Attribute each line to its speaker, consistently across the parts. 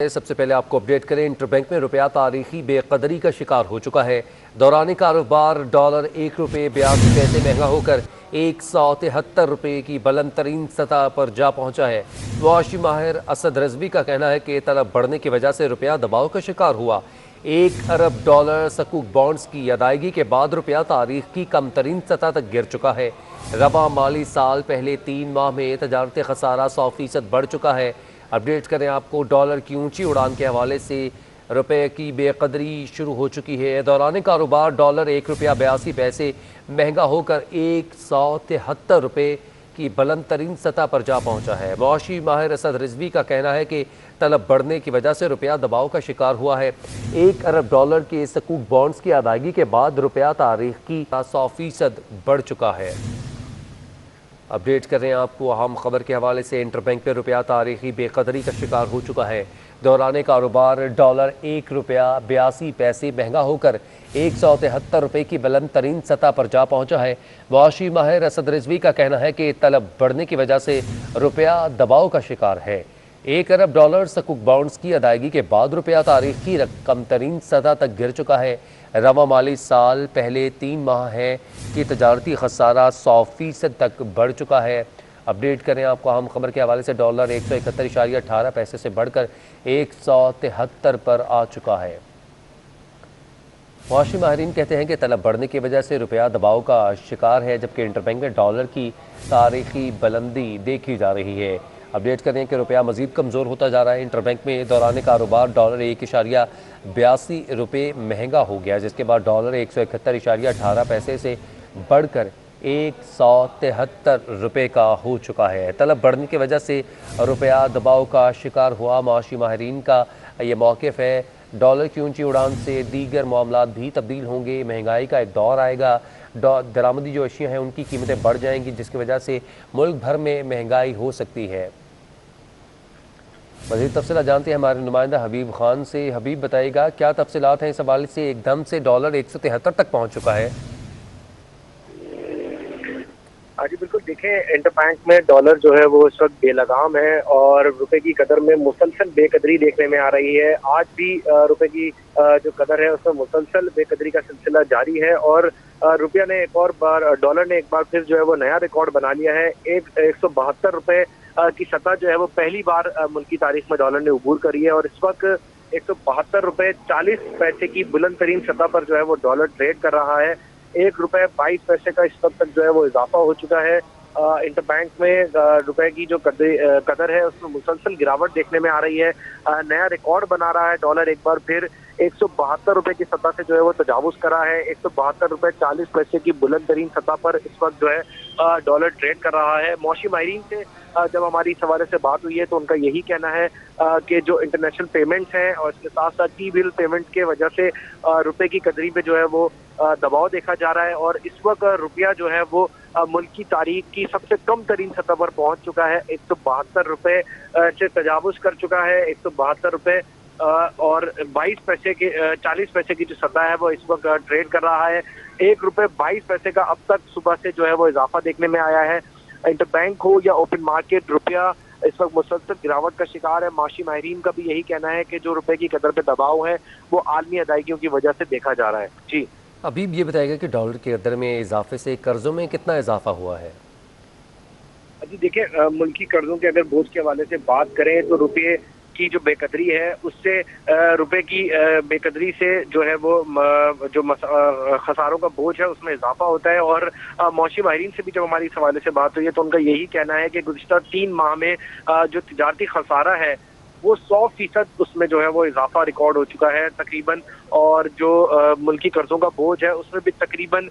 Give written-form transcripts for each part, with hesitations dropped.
Speaker 1: सबसे पहले आपको अपडेट करें, इंटरबैंक में रुपया तारीखी बेकदरी का शिकार हो चुका है। दौरान कारोबार डॉलर 1 रुपये 82 पैसे महंगा होकर 173 रुपये की बुलंद तरीन सतह पर जा पहुंचा है। मुआशी माहिर असद रिजवी का कहना है कि तलब बढ़ने की वजह से रुपया दबाव का शिकार हुआ। $1 अरब सकूक बॉन्ड्स की अदायगी के बाद रुपया तारीख की कम तरीन सतह तक गिर चुका है। रबा माली साल पहले 3 माह में तजारती खसारा 100% बढ़ चुका है। अपडेट करें आपको डॉलर की ऊंची उड़ान के हवाले से रुपए की बेकदरी शुरू हो चुकी है। दौरान कारोबार डॉलर 1 रुपया 82 पैसे महंगा होकर 173 रुपये की बुलंद तरीन सतह पर जा पहुंचा है। मुआशी माहिर असद रिजवी का कहना है कि तलब बढ़ने की वजह से रुपया दबाव का शिकार हुआ है। $1 अरब के सकूक बॉन्ड्स की अदायगी के बाद रुपया तारीख की 100% बढ़ चुका है। अपडेट कर रहे हैं आपको अहम खबर के हवाले से, इंटरबैंक में रुपया तारीखी बेकदरी का शिकार हो चुका है। दौरान कारोबार डॉलर $1 रुपया 82 पैसे महंगा होकर 173 रुपये की बुलंद तरीन सतह पर जा पहुंचा है। मुआशी माहिर असद रिजवी का कहना है कि तलब बढ़ने की वजह से रुपया दबाव का शिकार है। $1 अरब सकूक बॉन्ड्स की अदायगी के बाद रुपया तारीखी कम तरीन सतह तक गिर चुका है। रवा माली साल पहले 3 माह है कि तजारती खसारा 100% तक बढ़ चुका है। अपडेट करें आपको अहम खबर के हवाले से, डॉलर 171.18 पैसे से बढ़कर 173 पर आ चुका है। मुआशी माहिरीन कहते हैं कि तलब बढ़ने की वजह से रुपया दबाव का शिकार है, जबकि इंटरबैंक में डॉलर की तारीखी बुलंदी देखी जा रही है। अपडेट करें कि रुपया मजीद कमज़ोर होता जा रहा है। इंटरबैंक में दौरान कारोबार डॉलर 1.82 महंगा हो गया, जिसके बाद डॉलर 171.18 पैसे से बढ़कर 173 का हो चुका है। तलब बढ़ने की वजह से रुपया दबाव का शिकार हुआ। मुआशी माहिरीन का ये मौक़िफ़ है, डॉलर की ऊंची उड़ान से दीगर मामलात भी तब्दील होंगे। महंगाई का एक दौर आएगा, दरामदी जो अशिया हैं उनकी कीमतें बढ़ जाएंगी, जिसकी वजह से मुल्क भर में महंगाई हो सकती है। मज़ीद तफसीलात जानते हैं हमारे नुमाइंदा हबीब खान से। हबीब, बताइएगा क्या तफसीलात हैं इस हवाले से, एकदम से डॉलर 173 तक पहुँच चुका है।
Speaker 2: हाँ जी बिल्कुल, देखें इंटरबैंक में डॉलर जो है वो इस वक्त बेलगाम है और रुपए की कदर में मुसलसल बेकदरी देखने में आ रही है। आज भी रुपए की जो कदर है उसमें मुसलसल बेकदरी का सिलसिला जारी है और रुपया ने एक और बार, डॉलर ने एक बार फिर जो है वो नया रिकॉर्ड बना लिया है। 172 रुपए की सतह जो है वो पहली बार मुल्की तारीख में डॉलर ने अबूर करी है और इस वक्त 172 रुपये 40 पैसे की बुलंद तरीन सतह पर जो है वो डॉलर ट्रेड कर रहा है। $1 रुपया 22 का इस वक्त तक जो है वो इजाफा हो चुका है। इंटरबैंक में रुपए की जो कदर है उसमें मुसलसल गिरावट देखने में आ रही है। नया रिकॉर्ड बना रहा है डॉलर, एक बार फिर 172 रुपए की सतह से जो है वो तजावुज करा है। 172 रुपये 40 पैसे की बुलंद तरीन सतह पर इस वक्त जो है डॉलर ट्रेड कर रहा है। मौशी माहिरीन से जब हमारी इस हवाले से बात हुई है तो उनका यही कहना है कि जो इंटरनेशनल पेमेंट्स हैं और इसके साथ साथ टी बिल पेमेंट के वजह से रुपए की कदरी पे जो है वो दबाव देखा जा रहा है और इस वक्त रुपया जो है वो मुल्क की तारीख की सबसे कम तरीन सतह पर पहुंच चुका है। 172 रुपए से तजावुज कर चुका है। 172 रुपए और 22 पैसे के 40 पैसे की जो सतह है वो इस वक्त ट्रेड कर रहा है। $1 रुपया 22 का अब तक सुबह से जो है वो इजाफा देखने में आया है। इंटरबैंक हो या ओपन मार्केट, रुपया इस वक्त मुसलसल गिरावट का शिकार है। माशी माहिरीन का भी यही कहना है कि जो रुपए की कदर पे दबाव है वो आलमी अदायगियों की वजह से देखा जा रहा है। जी
Speaker 1: अभी ये बताएगा कि डॉलर के कदर में इजाफे से कर्जों में कितना इजाफा हुआ है।
Speaker 2: जी देखिए, मुल्की कर्जों के अगर बोझ के हवाले से बात करें तो रुपये की जो बेकदरी है उससे रुपए की बेकदरी से जो है वो जो खसारों का बोझ है उसमें इजाफा होता है। और मौशी माहिरीन से भी जब हमारी इस हवाले से बात हुई है तो उनका यही कहना है कि गुज़िश्ता 3 माह में जो तिजारती खसारा है वो 100% उसमें जो है वो इजाफा रिकॉर्ड हो चुका है तकरीबन। और जो मुल्की कर्जों का बोझ है उसमें भी तकरीबन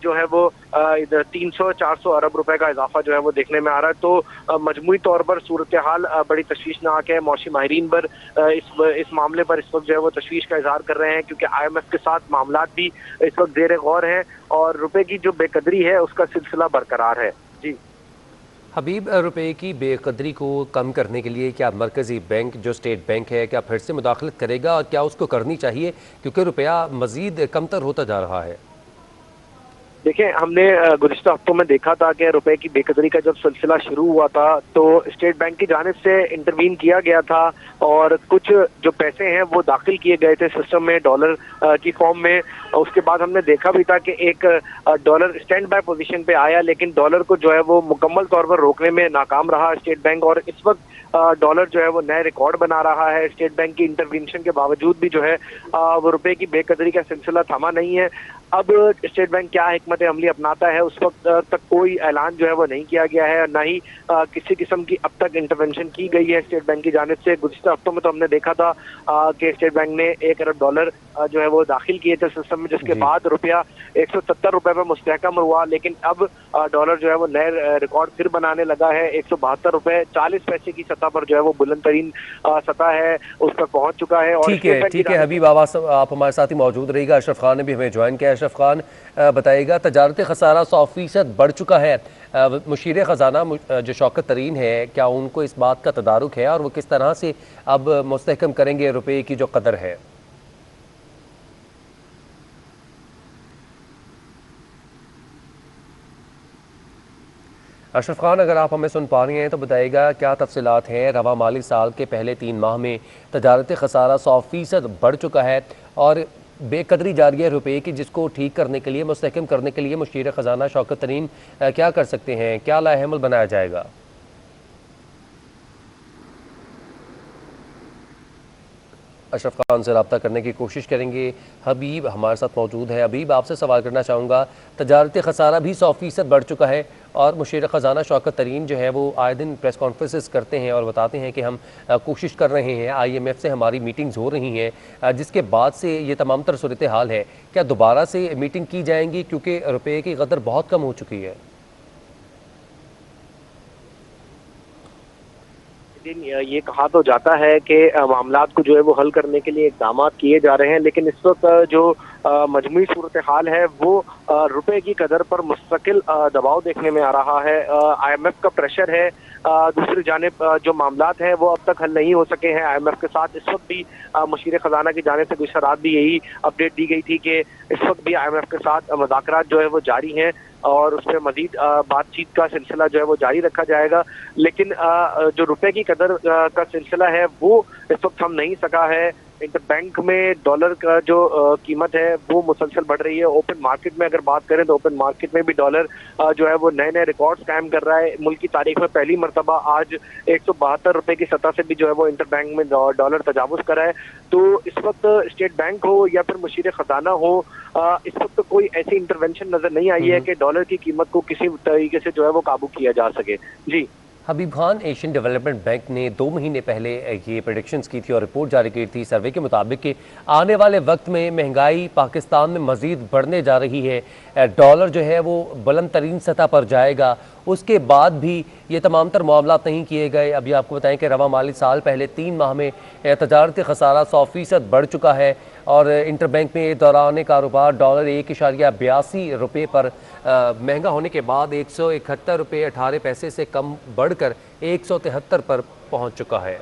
Speaker 2: जो है वो 300-400 अरब रुपए का इजाफा जो है वो देखने में आ रहा है। तो मजमूई तौर पर सूरत हाल बड़ी तशवीशनाक है। मौशी माहिरीन पर इस मामले पर इस वक्त जो है वो तशवीश का इजहार कर रहे हैं क्योंकि IMF के साथ मामलात भी इस वक्त ज़ेर गौर हैं और रुपए की जो बेकदरी है उसका सिलसिला बरकरार है। जी
Speaker 1: हबीब, रुपए की बेकदरी को कम करने के लिए क्या मरकज़ी बैंक जो स्टेट बैंक है क्या फिर से मुदाखलत करेगा और क्या उसको करनी चाहिए, क्योंकि रुपया मज़ीद कमतर होता जा रहा है।
Speaker 2: देखिए, हमने गुज़िश्ता हफ्तों में देखा था कि रुपए की बेकदरी का जब सिलसिला शुरू हुआ था तो स्टेट बैंक की जानिब से इंटरवीन किया गया था और कुछ जो पैसे हैं वो दाखिल किए गए थे सिस्टम में डॉलर की फॉर्म में। उसके बाद हमने देखा भी था कि एक डॉलर स्टैंड बाय पोजीशन पे आया, लेकिन डॉलर को जो है वो मुकम्मल तौर पर रोकने में नाकाम रहा स्टेट बैंक, और इस वक्त डॉलर जो है वो नए रिकॉर्ड बना रहा है। स्टेट बैंक की इंटरवेंशन के बावजूद भी जो है वो रुपए की बेकदरी का सिलसिला थमा नहीं है। अब स्टेट बैंक क्या हिकमत अमली अपनाता है, उस वक्त तक कोई ऐलान जो है वो नहीं किया गया है और ना ही किसी किस्म की अब तक इंटरवेंशन की गई है स्टेट बैंक की जानिब से। गुज़िश्ता हफ्तों में तो हमने देखा था कि स्टेट बैंक ने 1 अरब डॉलर जो है वो दाखिल किए थे सिस्टम में, जिसके बाद रुपया 170 रुपए पर मुस्तहकम हुआ। लेकिन अब डॉलर जो है वो नए रिकॉर्ड फिर बनाने लगा है। 172 रुपए 40 पैसे की सतह पर जो है वो बुलंद तरीन सतह है, उस पर पहुंच चुका है। और
Speaker 1: ठीक है हबीब, आप हमारे साथ ही मौजूद रहिएगा। अशरफ खान ने भी हमें ज्वाइन किया। अशरफ खान बताइएगा, तजारती खसारा 100% बढ़ चुका है। मुशीर ख़जाना जो शौकत तरीन है, क्या उनको इस बात का तदारुक है और वो किस तरह से अब मुस्तहकम करेंगे रुपये की जो कदर है? अशरफ खान, अगर आप हमें सुन पा रहे हैं तो बताइएगा क्या तफसीलात हैं। रवा माली साल के पहले 3 माह में तजारती खसारा 100% बढ़ चुका है और बेकदरी जारी है रुपये की, जिसको ठीक करने के लिए, मुस्तहकम करने के लिए मुशीर ख़जाना शौकत तरीन क्या कर सकते हैं, क्या लाएहमल बनाया जाएगा? अशरफ खान से रब्ता करने की कोशिश करेंगे। हबीब हमारे साथ मौजूद है। हबीब, आपसे सवाल करना चाहूँगा, तजारती खसारा भी 100% बढ़ चुका है और मुशीर ख़जाना शौकत तरीन जो है वो आए दिन प्रेस कॉन्फ्रेंसेस करते हैं और बताते हैं कि हम कोशिश कर रहे हैं, IMF से हमारी मीटिंग्स हो रही हैं, जिसके बाद से ये तमाम तर सूरत हाल है। क्या दोबारा से मीटिंग की जाएंगी क्योंकि रुपये की कदर बहुत कम हो चुकी है?
Speaker 2: दिन ये कहा तो जाता है कि मामलात को जो है वो हल करने के लिए इक़दाम किए जा रहे हैं, लेकिन इस वक्त जो मजमूई सूरत हाल है वो रुपए की कदर पर मुस्तकिल दबाव देखने में आ रहा है। IMF का प्रेशर है, दूसरी जानिब जो मामलात हैं वो अब तक हल नहीं हो सके हैं IMF के साथ। इस वक्त भी मुशीर ख़जाना की जानिब से गुज़श्ता रात भी यही अपडेट दी गई थी कि इस वक्त भी IMF के साथ मुज़ाकरात जो है वो जारी हैं और उस पर मजीद बातचीत का सिलसिला जो है वो जारी रखा जाएगा। लेकिन जो रुपए की कदर का सिलसिला है वो इस वक्त थम नहीं सका है। इंटर बैंक में डॉलर का जो कीमत है वो मुसलसल बढ़ रही है। ओपन मार्केट में अगर बात करें तो ओपन मार्केट में भी डॉलर जो है वो नए नए रिकॉर्ड्स कायम कर रहा है। मुल्क की तारीख में पहली मरतबा आज 172 रुपए की सतह से भी जो है वो इंटर बैंक में डॉलर तजावुज कर रहा है। तो इस वक्त स्टेट बैंक हो या फिर मुशीर ख़जाना हो, इस वक्त तो कोई ऐसी इंटरवेंशन नजर नहीं आई है कि डॉलर की कीमत को किसी तरीके से जो है वो काबू किया जा सके। जी
Speaker 1: हबीब खान, एशियन डेवलपमेंट बैंक ने 2 महीने पहले ये प्रेडिक्शंस की थी और रिपोर्ट जारी की थी सर्वे के मुताबिक कि आने वाले वक्त में महंगाई पाकिस्तान में मज़ीद बढ़ने जा रही है, डॉलर जो है वो बुलंद तरीन सतह पर जाएगा। उसके बाद भी ये तमाम तर मामलात नहीं किए गए। अभी आपको बताएं कि रवा माली साल पहले 3 माह में तजारती खसारा 100% बढ़ चुका है और इंटर बैंक में दौरान कारोबार डॉलर 1.82 रुपये पर महंगा होने के बाद 171 रुपये 18 पैसे से कम बढ़कर 173 पर पहुँच चुका है।